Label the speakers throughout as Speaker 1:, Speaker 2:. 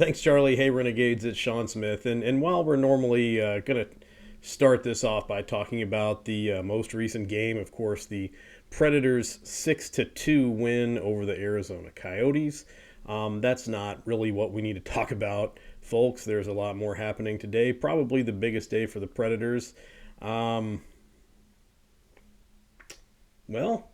Speaker 1: Thanks, Charlie. Hey, Renegades, it's Sean Smith. And while we're normally going to start this off by talking about the most recent game, of course, the Predators 6-2 win over the Arizona Coyotes. That's not really what we need to talk about, folks. There's a lot more happening today. Probably the biggest day for the Predators. Um, well,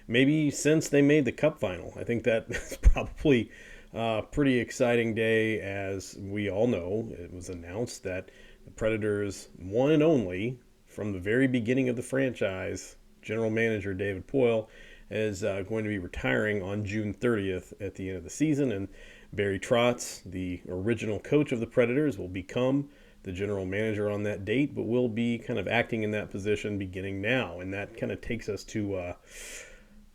Speaker 1: maybe since they made the Cup final. I think that's probably a pretty exciting day, as we all know. It was announced that the Predators' one and only from the very beginning of the franchise, general manager David Poile, is going to be retiring on June 30th at the end of the season. And Barry Trotz, the original coach of the Predators, will become the general manager on that date, but will be kind of acting in that position beginning now. And that kind of takes us to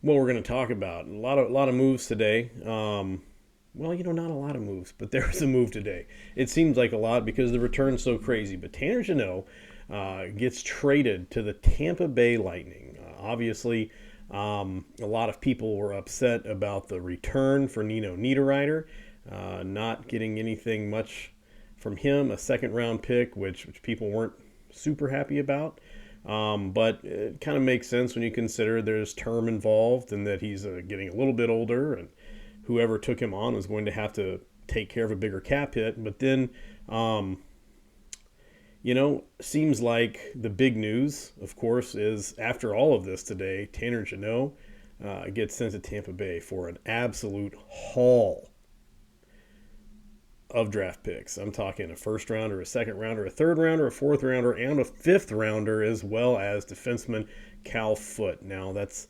Speaker 1: what we're going to talk about. A lot of moves today. Well, not a lot of moves, but there was a move today. It seems like a lot because the return's so crazy. But Tanner Jeannot gets traded to the Tampa Bay Lightning. Obviously, a lot of people were upset about the return for Nino Niederreiter, not getting anything much from him, a second-round pick, which people weren't super happy about. But it kind of makes sense when you consider there's term involved and that he's getting a little bit older, and whoever took him on was going to have to take care of a bigger cap hit. But then, seems like the big news, of course, is after all of this today, Tanner Jeannot gets sent to Tampa Bay for an absolute haul of draft picks. I'm talking a first rounder, a second rounder, a third rounder, a fourth rounder, and a fifth rounder, as well as defenseman Cal Foote. Now, that's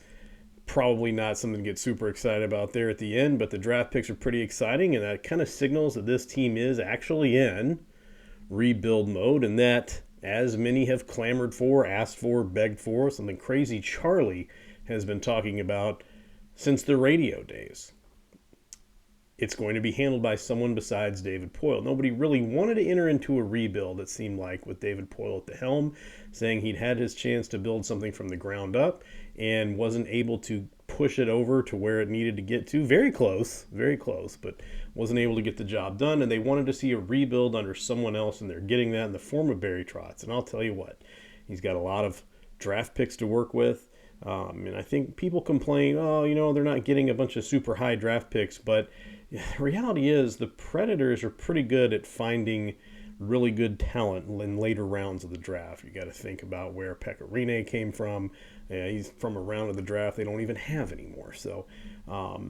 Speaker 1: probably not something to get super excited about there at the end, but the draft picks are pretty exciting, and that kind of signals that this team is actually in rebuild mode, and that, as many have clamored for, asked for, begged for, something crazy Charlie has been talking about since the radio days. It's going to be handled by someone besides David Poile. Nobody really wanted to enter into a rebuild, it seemed like, with David Poile at the helm, saying he'd had his chance to build something from the ground up and wasn't able to push it over to where it needed to get to. Very close, but wasn't able to get the job done, and they wanted to see a rebuild under someone else, and they're getting that in the form of Barry Trotz. And I'll tell you what, he's got a lot of draft picks to work with. And I think people complain, they're not getting a bunch of super high draft picks, but the reality is the Predators are pretty good at finding really good talent in later rounds of the draft. You got to think about where Pekka Rinne came from. He's from a round of the draft they don't even have anymore. So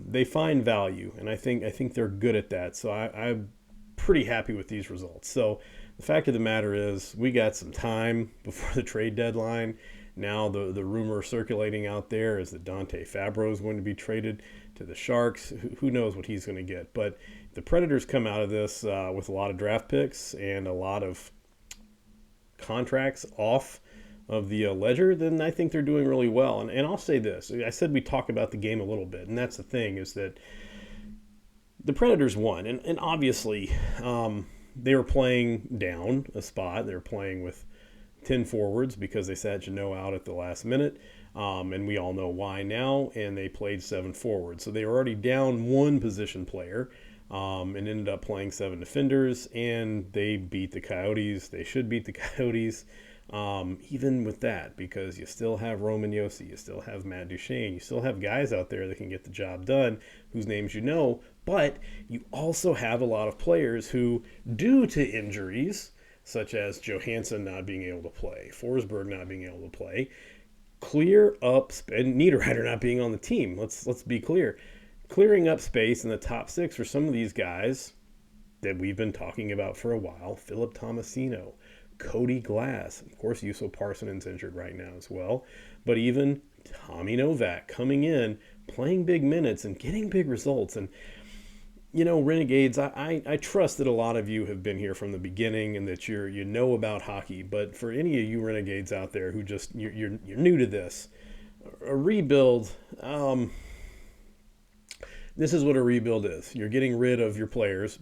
Speaker 1: they find value, and I think they're good at that. So I'm pretty happy with these results. So the fact of the matter is we got some time before the trade deadline. Now the rumor circulating out there is that Dante Fabro is going to be traded to the Sharks. Who knows what he's going to get? But if the Predators come out of this with a lot of draft picks and a lot of contracts off of the ledger, then I think they're doing really well. And I'll say this. I said we talk about the game a little bit, and that's the thing, is that the Predators won. And obviously they were playing down a spot. They were playing with 10 forwards because they sat Jeannot out at the last minute, and we all know why now, and they played 7 forwards. So they were already down one position player, and ended up playing 7 defenders, and they beat the Coyotes. They should beat the Coyotes, even with that, because you still have Roman Josi, you still have Matt Duchene, you still have guys out there that can get the job done, whose names you know, but you also have a lot of players who, due to injuries, such as Johansson not being able to play, Forsberg not being able to play, clear up, and Niederreiter not being on the team. Let's be clear. Clearing up space in the top 6 for some of these guys that we've been talking about for a while. Philip Tomasino, Cody Glass. Of course, Juuso Parsonen's injured right now as well. But even Tommy Novak coming in, playing big minutes and getting big results. And Renegades, I trust that a lot of you have been here from the beginning and that you know about hockey. But for any of you Renegades out there who just you're new to this, a rebuild, this is what a rebuild is. You're getting rid of your players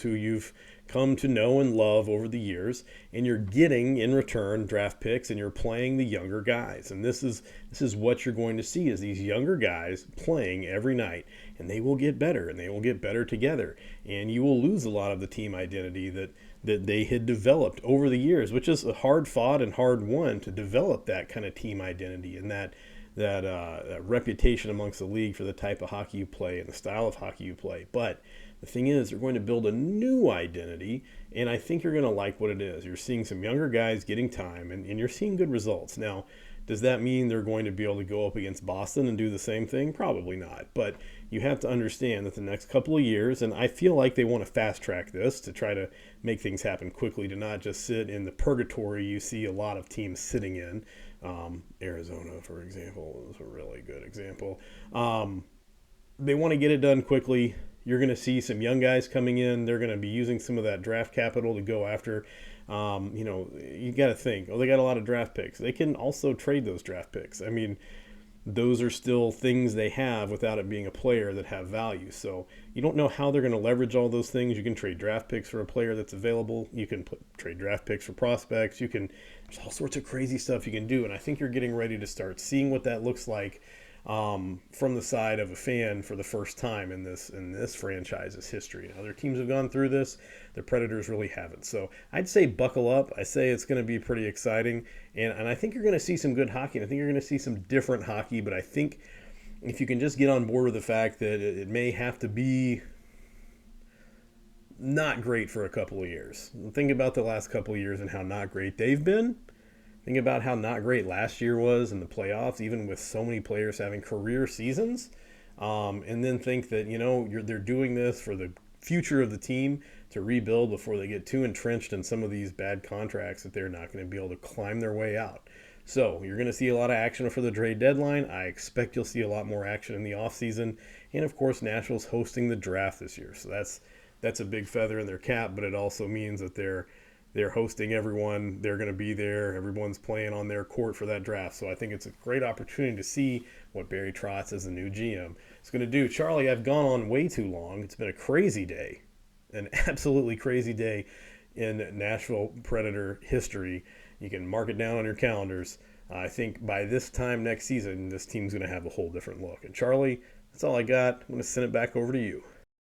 Speaker 1: who you've come to know and love over the years, and you're getting in return draft picks, and you're playing the younger guys. And this is what you're going to see is these younger guys playing every night, and they will get better, and they will get better together. And you will lose a lot of the team identity that they had developed over the years, which is a hard fought and hard won to develop that kind of team identity and that reputation amongst the league for the type of hockey you play and the style of hockey you play. But the thing is, they're going to build a new identity, and I think you're going to like what it is. You're seeing some younger guys getting time, and you're seeing good results. Now, does that mean they're going to be able to go up against Boston and do the same thing? Probably not. But you have to understand that the next couple of years, and I feel like they want to fast track this to try to make things happen quickly, to not just sit in the purgatory you see a lot of teams sitting in. Arizona, for example, is a really good example. They want to get it done quickly. You're going to see some young guys coming in. They're going to be using some of that draft capital to go after. You got to think, they got a lot of draft picks. They can also trade those draft picks. I mean, those are still things they have without it being a player that have value. So you don't know how they're going to leverage all those things. You can trade draft picks for a player that's available. You can trade draft picks for prospects. There's all sorts of crazy stuff you can do. And I think you're getting ready to start seeing what that looks like from the side of a fan for the first time in this franchise's history. Now, other teams have gone through this. The Predators really haven't. So I'd say buckle up. I say it's going to be pretty exciting. And I think you're going to see some good hockey. And I think you're going to see some different hockey. But I think if you can just get on board with the fact that it may have to be not great for a couple of years. Think about the last couple of years and how not great they've been. Think about how not great last year was in the playoffs, even with so many players having career seasons. And then think that, they're doing this for the future of the team to rebuild before they get too entrenched in some of these bad contracts that they're not going to be able to climb their way out. So you're going to see a lot of action for the trade deadline. I expect you'll see a lot more action in the offseason. And, of course, Nashville's hosting the draft this year. So that's a big feather in their cap, but it also means that they're hosting everyone. They're going to be there. Everyone's playing on their court for that draft. So I think it's a great opportunity to see what Barry Trotz as the new GM is going to do. Charlie, I've gone on way too long. It's been a crazy day, an absolutely crazy day in Nashville Predator history. You can mark it down on your calendars. I think by this time next season, this team's going to have a whole different look. And Charlie, that's all I got. I'm going to send it back over to you.